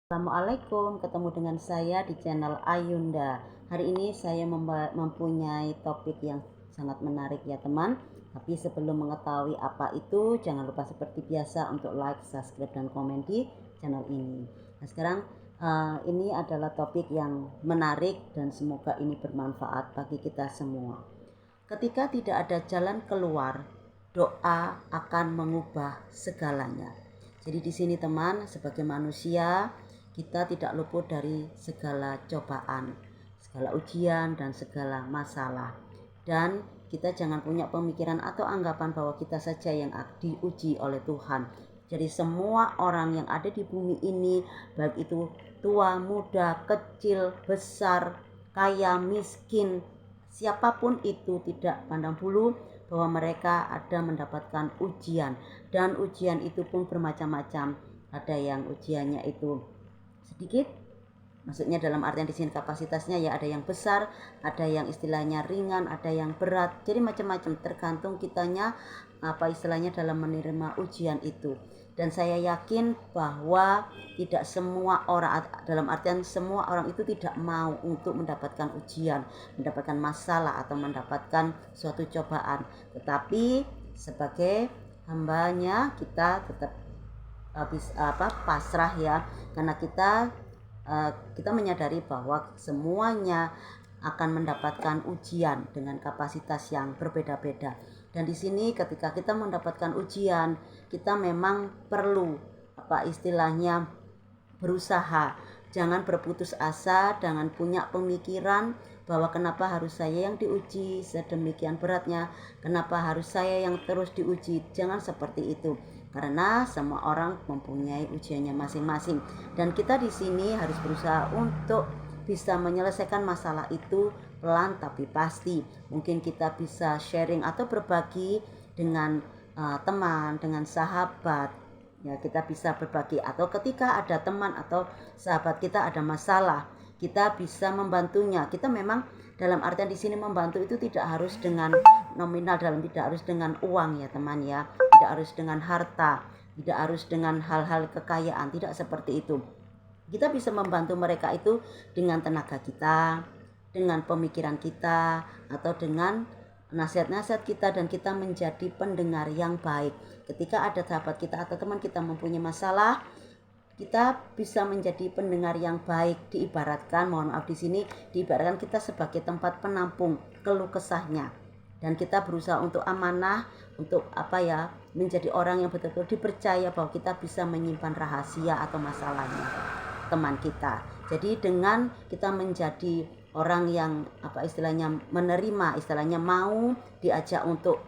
Assalamualaikum, ketemu dengan saya di channel Ayunda. Hari ini saya mempunyai topik yang sangat menarik ya teman. Tapi sebelum mengetahui apa itu, jangan lupa seperti biasa untuk like, subscribe, dan komen di channel ini. Nah sekarang ini adalah topik yang menarik dan semoga ini bermanfaat bagi kita semua. Ketika tidak ada jalan keluar, doa akan mengubah segalanya. Jadi di sini teman, sebagai manusia kita tidak luput dari segala cobaan, segala ujian dan segala masalah. Dan kita jangan punya pemikiran atau anggapan bahwa kita saja yang diuji oleh Tuhan. Jadi semua orang yang ada di bumi ini, baik itu tua, muda, kecil, besar, kaya, miskin, siapapun itu tidak pandang bulu bahwa mereka ada mendapatkan ujian, dan ujian itu pun bermacam-macam. Ada yang ujiannya itu sedikit, maksudnya dalam artian di sini kapasitasnya ya, ada yang besar, ada yang istilahnya ringan, ada yang berat. Jadi macam-macam tergantung kitanya apa istilahnya dalam menerima ujian itu. Dan saya yakin bahwa tidak semua orang, dalam artian semua orang itu tidak mau untuk mendapatkan ujian, mendapatkan masalah atau mendapatkan suatu cobaan. Tetapi sebagai hambanya kita tetap pasrah ya, karena kita menyadari bahwa semuanya akan mendapatkan ujian dengan kapasitas yang berbeda-beda. Dan di sini ketika kita mendapatkan ujian, kita memang perlu istilahnya berusaha. Jangan berputus asa, jangan punya pemikiran bahwa kenapa harus saya yang diuji sedemikian beratnya, kenapa harus saya yang terus diuji. Jangan seperti itu, karena semua orang mempunyai ujiannya masing-masing, dan kita di sini harus berusaha untuk bisa menyelesaikan masalah itu pelan tapi pasti. Mungkin kita bisa sharing atau berbagi dengan teman, dengan sahabat ya, kita bisa berbagi. Atau ketika ada teman atau sahabat kita ada masalah, kita bisa membantunya. Kita memang dalam artian di sini membantu itu tidak harus dengan nominal, tidak harus dengan uang ya teman ya, tidak harus dengan harta, tidak harus dengan hal-hal kekayaan, tidak seperti itu. Kita bisa membantu mereka itu dengan tenaga kita, dengan pemikiran kita, atau dengan nasihat-nasihat kita, dan kita menjadi pendengar yang baik. Ketika ada sahabat kita atau teman kita mempunyai masalah, kita bisa menjadi pendengar yang baik. Diibaratkan, mohon maaf di sini, diibaratkan kita sebagai tempat penampung keluh kesahnya, dan kita berusaha untuk amanah, untuk menjadi orang yang betul-betul dipercaya bahwa kita bisa menyimpan rahasia atau masalahnya teman kita. Jadi dengan kita menjadi orang yang istilahnya menerima, istilahnya mau diajak untuk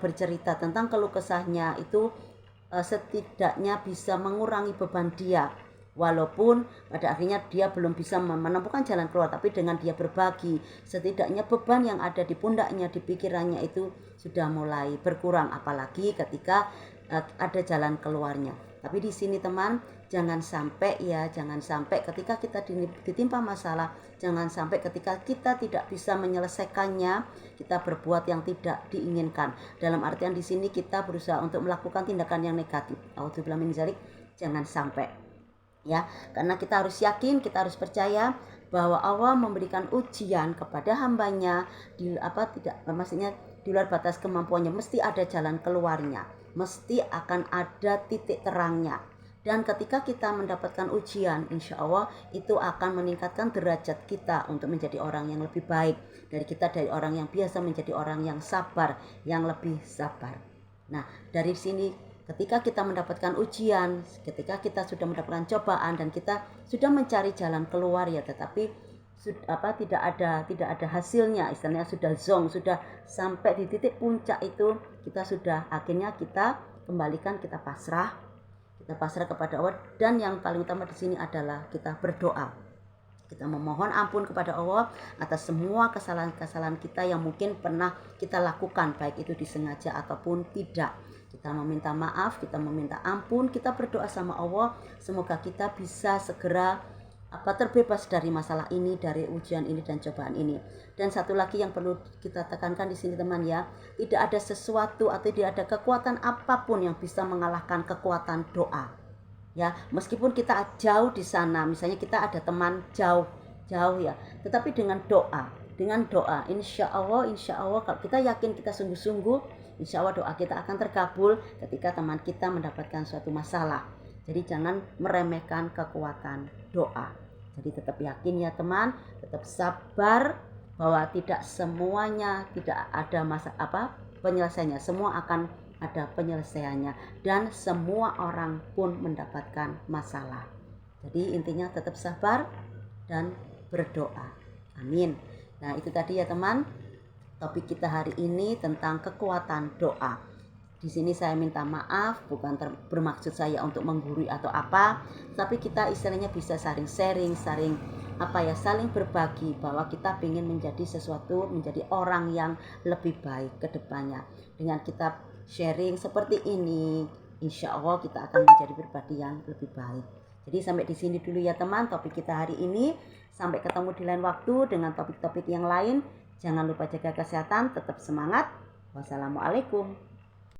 bercerita tentang keluh kesahnya, itu setidaknya bisa mengurangi beban dia. Walaupun pada akhirnya dia belum bisa menemukan jalan keluar, tapi dengan dia berbagi, setidaknya beban yang ada di pundaknya, di pikirannya itu sudah mulai berkurang, apalagi ketika ada jalan keluarnya. Tapi di sini teman, jangan sampai ketika kita ditimpa masalah, jangan sampai ketika kita tidak bisa menyelesaikannya, kita berbuat yang tidak diinginkan. Dalam artian di sini kita berusaha untuk melakukan tindakan yang negatif. Auzubillahi min dzalik, jangan sampai ya, karena kita harus yakin, kita harus percaya bahwa Allah memberikan ujian kepada hambanya maksudnya di luar batas kemampuannya. Mesti ada jalan keluarnya, mesti akan ada titik terangnya. Dan ketika kita mendapatkan ujian, insya Allah itu akan meningkatkan derajat kita untuk menjadi orang yang lebih baik. Dari orang yang biasa menjadi orang yang sabar, yang lebih sabar. Nah dari sini, ketika kita mendapatkan ujian, ketika kita sudah mendapatkan cobaan dan kita sudah mencari jalan keluar ya, tetapi tidak ada hasilnya, istilahnya sudah zong, sudah sampai di titik puncak itu, kita sudah akhirnya kita kembalikan, kita pasrah kepada Allah. Dan yang paling utama di sini adalah kita berdoa. Kita memohon ampun kepada Allah atas semua kesalahan-kesalahan kita yang mungkin pernah kita lakukan, baik itu disengaja ataupun tidak. Kita meminta maaf, kita meminta ampun, kita berdoa sama Allah, semoga kita bisa segera terbebas dari masalah ini, dari ujian ini dan cobaan ini. Dan satu lagi yang perlu kita tekankan di sini teman ya, tidak ada sesuatu atau tidak ada kekuatan apapun yang bisa mengalahkan kekuatan doa. Ya, meskipun kita jauh di sana, misalnya kita ada teman jauh ya, tetapi dengan doa, insya Allah kalau kita yakin, kita sungguh-sungguh, insya Allah doa kita akan terkabul ketika teman kita mendapatkan suatu masalah. Jadi jangan meremehkan kekuatan doa. Jadi tetap yakin ya teman, tetap sabar bahwa tidak semuanya tidak ada penyelesaiannya, semua akan ada penyelesaiannya, dan semua orang pun mendapatkan masalah. Jadi intinya tetap sabar dan berdoa. Amin. Nah, itu tadi ya teman, topik kita hari ini tentang kekuatan doa. Di sini saya minta maaf, bukan bermaksud saya untuk menggurui atau apa, tapi kita istilahnya bisa saling sharing, saling berbagi bahwa kita ingin menjadi orang yang lebih baik ke depannya. Dengan kita sharing seperti ini, insya Allah kita akan menjadi pribadi yang lebih baik. Jadi sampai di sini dulu ya teman, topik kita hari ini. Sampai ketemu di lain waktu dengan topik-topik yang lain. Jangan lupa jaga kesehatan, tetap semangat. Wassalamualaikum.